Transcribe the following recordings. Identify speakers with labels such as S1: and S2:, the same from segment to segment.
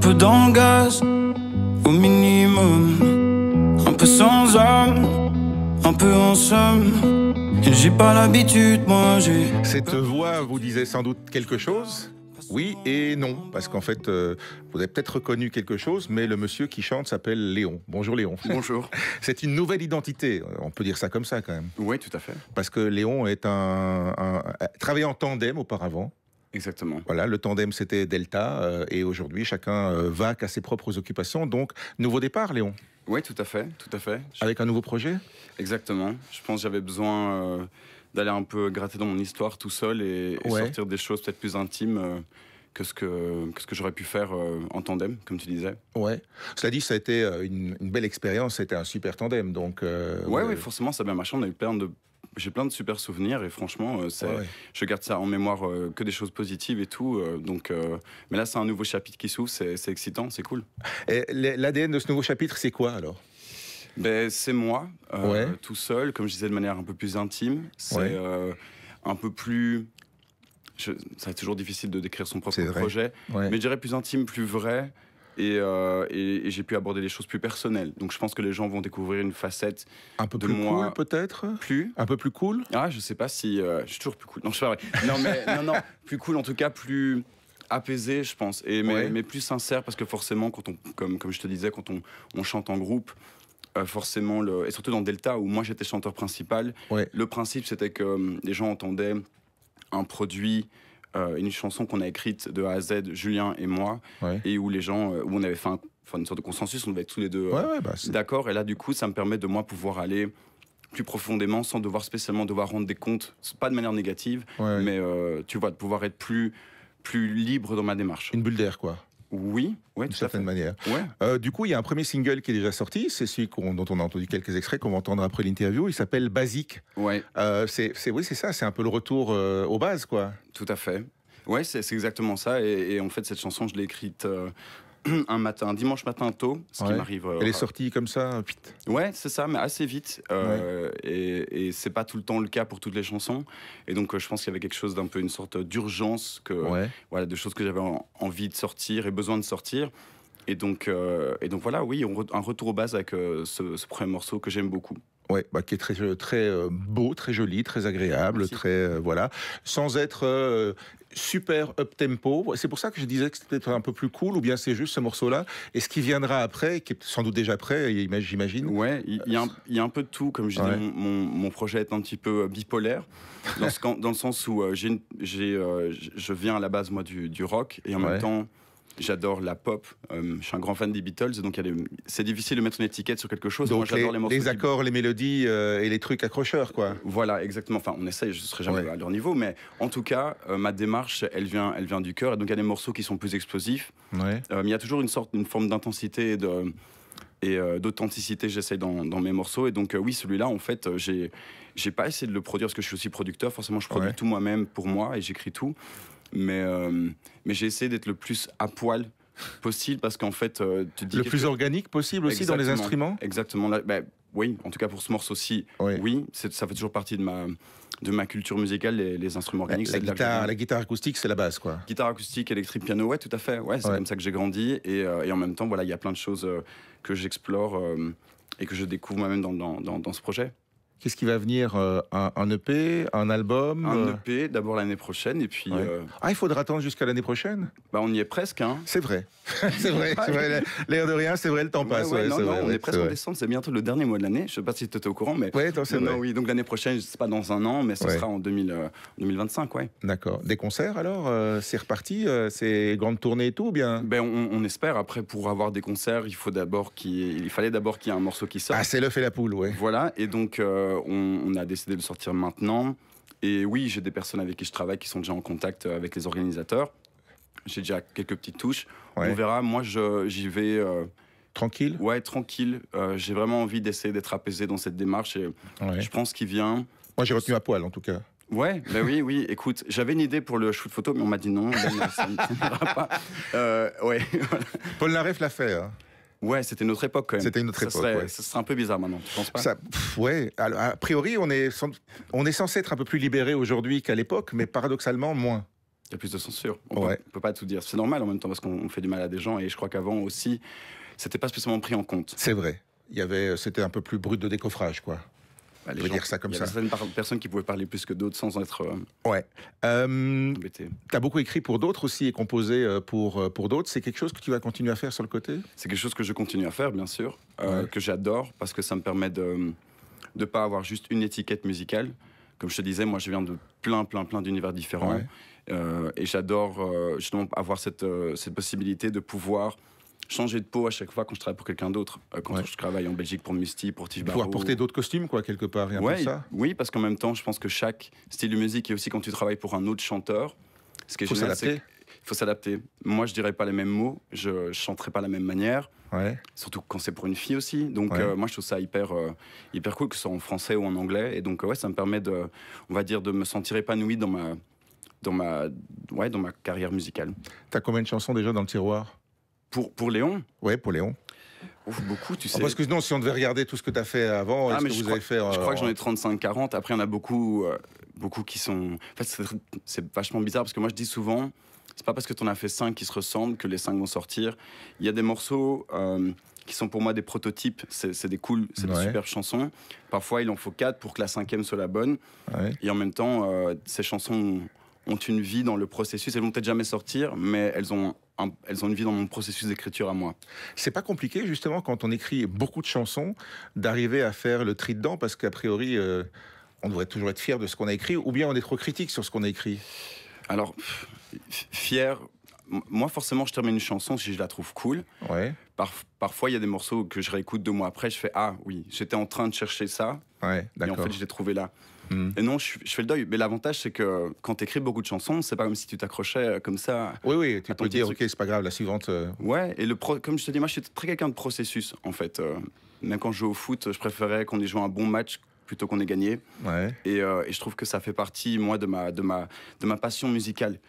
S1: peu dans le gaz, au minimum. Un peu sans âme, un peu en somme. Et j'ai pas l'habitude, moi j'ai...
S2: Cette voix vous disait sans doute quelque chose ? Oui et non, parce qu'en fait, vous avez peut-être reconnu quelque chose, mais le monsieur qui chante s'appelle Léon. Bonjour Léon.
S3: Bonjour.
S2: C'est une nouvelle identité, on peut dire ça comme ça quand même.
S3: Oui, tout à fait.
S2: Parce que Léon est travaillait en tandem auparavant.
S3: Exactement.
S2: Voilà, le tandem c'était Delta, et aujourd'hui chacun va qu'à ses propres occupations. Donc, nouveau départ Léon.
S3: Oui, tout à fait, tout à fait.
S2: Avec un nouveau projet ?
S3: Exactement. Je pense que j'avais besoin d'aller un peu gratter dans mon histoire tout seul et sortir des choses peut-être plus intimes que ce que j'aurais pu faire en tandem, comme tu disais.
S2: Ouais. Cela dit, ça a été une belle expérience, c'était un super tandem. Donc,
S3: ouais, forcément, ça a bien marché. On a eu j'ai plein de super souvenirs et franchement, je garde ça en mémoire que des choses positives et tout. Mais là, c'est un nouveau chapitre qui s'ouvre, c'est excitant, c'est cool.
S2: Et l'ADN de ce nouveau chapitre, c'est quoi alors ?
S3: C'est moi, tout seul, comme je disais, de manière un peu plus intime. C'est un peu plus... Ça est toujours difficile de décrire son propre projet, mais je dirais plus intime, plus vrai. Et j'ai pu aborder des choses plus personnelles. Donc je pense que les gens vont découvrir une facette
S2: un peu
S3: de
S2: plus
S3: moi.
S2: Cool peut-être.
S3: Un
S2: peu plus cool.
S3: Ah, je sais pas si je suis toujours plus cool. Non, je suis pas vrai. Non, plus cool en tout cas, plus apaisé, je pense, mais plus sincère, parce que forcément, quand comme je te disais, quand on chante en groupe, forcément et surtout dans Delta où moi j'étais chanteur principal, le principe c'était que les gens entendaient un produit. Une chanson qu'on a écrite de A à Z, Julien et moi, et où les gens, où on avait fait une sorte de consensus, on devait être tous les deux d'accord, et là du coup ça me permet de moi pouvoir aller plus profondément sans spécialement devoir rendre des comptes, pas de manière négative, mais tu vois, de pouvoir être plus libre dans ma démarche.
S2: Une bulle d'air quoi.
S3: Oui,
S2: d'une certaine manière. Du coup, il y a un premier single qui est déjà sorti, c'est celui dont on a entendu quelques extraits, qu'on va entendre après l'interview. Il s'appelle Basique. C'est ça, c'est un peu le retour aux bases, quoi.
S3: Tout à fait. Ouais, c'est exactement ça. Et en fait, cette chanson, je l'ai écrite un dimanche matin tôt, ce qui m'arrive.
S2: Elle est sortie comme ça, vite.
S3: Ouais, c'est ça, mais assez vite. Et c'est pas tout le temps le cas pour toutes les chansons. Et donc, je pense qu'il y avait quelque chose d'un peu une sorte d'urgence, voilà, de choses que j'avais envie de sortir et besoin de sortir. Et donc voilà, oui, un retour aux bases avec ce premier morceau que j'aime beaucoup.
S2: Qui est très beau, très joli, très agréable, voilà, sans être super up-tempo. C'est pour ça que je disais que c'était un peu plus cool, ou bien c'est juste ce morceau-là. Et ce qui viendra après, qui est sans doute déjà prêt, j'imagine.
S3: Ouais, il y a un peu de tout. Comme je disais, mon projet est un petit peu bipolaire, dans le sens où je viens à la base, moi, du rock, et en même temps... J'adore la pop, je suis un grand fan des Beatles, donc c'est difficile de mettre une étiquette sur quelque chose.
S2: Donc
S3: moi, j'adore les morceaux.
S2: Les accords, les mélodies et les trucs accrocheurs, quoi.
S3: Voilà, exactement. Enfin, on essaye, je ne serai jamais à leur niveau, mais en tout cas, ma démarche, elle vient du cœur. Et donc, il y a des morceaux qui sont plus explosifs. Mais il y a toujours une forme d'intensité et d'authenticité, j'essaye dans mes morceaux. Et donc, oui, celui-là, en fait, j'ai pas essayé de le produire parce que je suis aussi producteur. Forcément, je produis tout moi-même pour moi et j'écris tout. Mais j'ai essayé d'être le plus à poil possible parce qu'en fait... tu dis
S2: le plus organique possible aussi dans les instruments.
S3: Exactement. Oui, en tout cas pour ce morceau-ci, oui. Ça fait toujours partie de ma culture musicale, les instruments organiques.
S2: La guitare acoustique, c'est la base, quoi.
S3: Guitare acoustique, électrique, piano, ouais, tout à fait. Ouais, c'est comme ça que j'ai grandi. Et en même temps, voilà, il y a plein de choses que j'explore et que je découvre moi-même dans ce projet.
S2: Qu'est-ce qui va venir, un EP, un album?
S3: Un EP, d'abord l'année prochaine, et puis...
S2: il faudra attendre jusqu'à l'année prochaine?
S3: On y est presque, hein.
S2: C'est vrai. C'est vrai. L'air de rien, c'est vrai, le temps passe.
S3: On est presque en décembre, c'est bientôt le dernier mois de l'année. Je sais pas si tu étais au courant, mais... Oui, donc l'année prochaine, c'est pas dans un an, mais ce sera en 2025,
S2: D'accord. Des concerts, alors? C'est reparti? C'est grande tournée et tout, ou bien?
S3: On espère. Après, pour avoir des concerts, il fallait d'abord qu'il y ait un morceau qui sorte.
S2: Ah, c'est l'œuf et la poule,
S3: Voilà, et donc... on a décidé de le sortir maintenant. Et oui, j'ai des personnes avec qui je travaille qui sont déjà en contact avec les organisateurs. J'ai déjà quelques petites touches. On verra. Moi, j'y vais...
S2: tranquille?
S3: Ouais, tranquille. J'ai vraiment envie d'essayer d'être apaisé dans cette démarche. Et je pense qu'il vient...
S2: Moi, j'ai retenu à poil, en tout cas.
S3: Ouais, oui. Écoute, j'avais une idée pour le shoot photo, mais on m'a dit non. Ça n'ira pas.
S2: Paul Naref l'a fait, hein.
S3: Ouais, c'était notre époque quand même.
S2: C'était une autre époque.
S3: Ça serait un peu bizarre maintenant, tu penses pas?
S2: Alors, a priori, on est censé être un peu plus libéré aujourd'hui qu'à l'époque, mais paradoxalement moins.
S3: Il y a plus de censure. On peut pas tout dire. C'est normal en même temps parce qu'on fait du mal à des gens et je crois qu'avant aussi, c'était pas spécialement pris en compte.
S2: C'est vrai. C'était un peu plus brut de décoffrage, quoi. Je veux dire ça comme ça.
S3: Il y a certaines personnes qui pouvaient parler plus que d'autres sans être embêtées.
S2: Tu as beaucoup écrit pour d'autres aussi et composé pour d'autres. C'est quelque chose que tu vas continuer à faire sur le côté?
S3: C'est quelque chose que je continue à faire, bien sûr, que j'adore parce que ça me permet de ne pas avoir juste une étiquette musicale. Comme je te disais, moi je viens de plein d'univers différents. Et j'adore justement avoir cette possibilité de pouvoir changer de peau à chaque fois quand je travaille pour quelqu'un d'autre. Quand je travaille en Belgique pour Musty, pour Tiff Barrow.
S2: Pouvoir porter d'autres costumes, quoi, quelque part, rien pour ça.
S3: Oui, parce qu'en même temps, je pense que chaque style de musique, et aussi quand tu travailles pour un autre chanteur, ce qui est génial, c'est qu'il faut s'adapter. Moi, je dirais pas les mêmes mots, je chanterai pas de la même manière. Surtout quand c'est pour une fille aussi. Donc moi, je trouve ça hyper cool, que ce soit en français ou en anglais. Et donc, ça me permet de me sentir épanoui dans ma carrière musicale.
S2: T'as combien de chansons déjà dans le tiroir?
S3: Pour Léon?
S2: Ouais, pour Léon.
S3: Ouf, beaucoup, tu sais.
S2: Parce que non, si on devait regarder tout ce que tu as fait avant,
S3: je crois que j'en ai 35-40. Après, il y en a beaucoup qui sont... En fait, c'est vachement bizarre parce que moi, je dis souvent, c'est pas parce que tu en as fait 5 qui se ressemblent que les 5 vont sortir. Il y a des morceaux qui sont pour moi des prototypes. C'est des super chansons. Parfois, il en faut 4 pour que la 5e soit la bonne. Et en même temps, ces chansons ont une vie dans le processus. Elles vont peut-être jamais sortir, mais elles ont une vie dans mon processus d'écriture à moi.
S2: C'est pas compliqué, justement, quand on écrit beaucoup de chansons, d'arriver à faire le tri dedans, parce qu'a priori, on devrait toujours être fier de ce qu'on a écrit, ou bien on est trop critique sur ce qu'on a écrit?
S3: Alors, fier... Moi, forcément, je termine une chanson si je la trouve cool. Parfois, il y a des morceaux que je réécoute 2 mois après, je fais « Ah oui, j'étais en train de chercher ça, et en fait, je l'ai trouvé là. » Et non, je fais le deuil. Mais l'avantage, c'est que quand tu écris beaucoup de chansons, c'est pas comme si tu t'accrochais comme ça.
S2: Oui, tu peux dire, ok, c'est pas grave, la suivante.
S3: Ouais, et comme je te dis, moi, je suis très quelqu'un de processus, en fait. Même quand je joue au foot, je préférais qu'on ait joué un bon match plutôt qu'on ait gagné. Et je trouve que ça fait partie, moi, de ma passion musicale.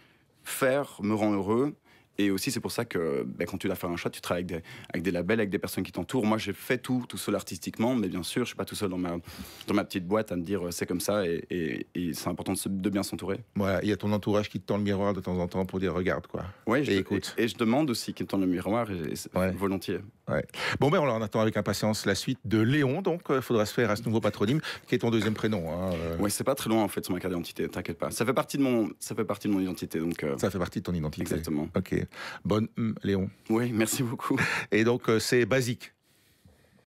S3: Faire me rend heureux. Et aussi, c'est pour ça que quand tu dois faire un choix, tu travailles avec des labels, avec des personnes qui t'entourent. Moi, j'ai fait tout seul artistiquement, mais bien sûr, je suis pas tout seul dans ma petite boîte à me dire c'est comme ça, et c'est important de bien s'entourer.
S2: Voilà, il y a ton entourage qui te tend le miroir de temps en temps pour dire regarde, quoi.
S3: Écoute. Et je demande aussi qu'il me tende le miroir, volontiers.
S2: Bon, on attend avec impatience la suite de Léon, donc il faudra se faire à ce nouveau patronyme, qui est ton 2e prénom.
S3: C'est pas très loin en fait sur ma carte d'identité, t'inquiète pas. Ça fait partie de mon identité. Donc,
S2: ça fait partie de ton identité.
S3: Exactement.
S2: Ok. Bonne Léon.
S3: Oui, merci beaucoup.
S2: Et donc c'est basique.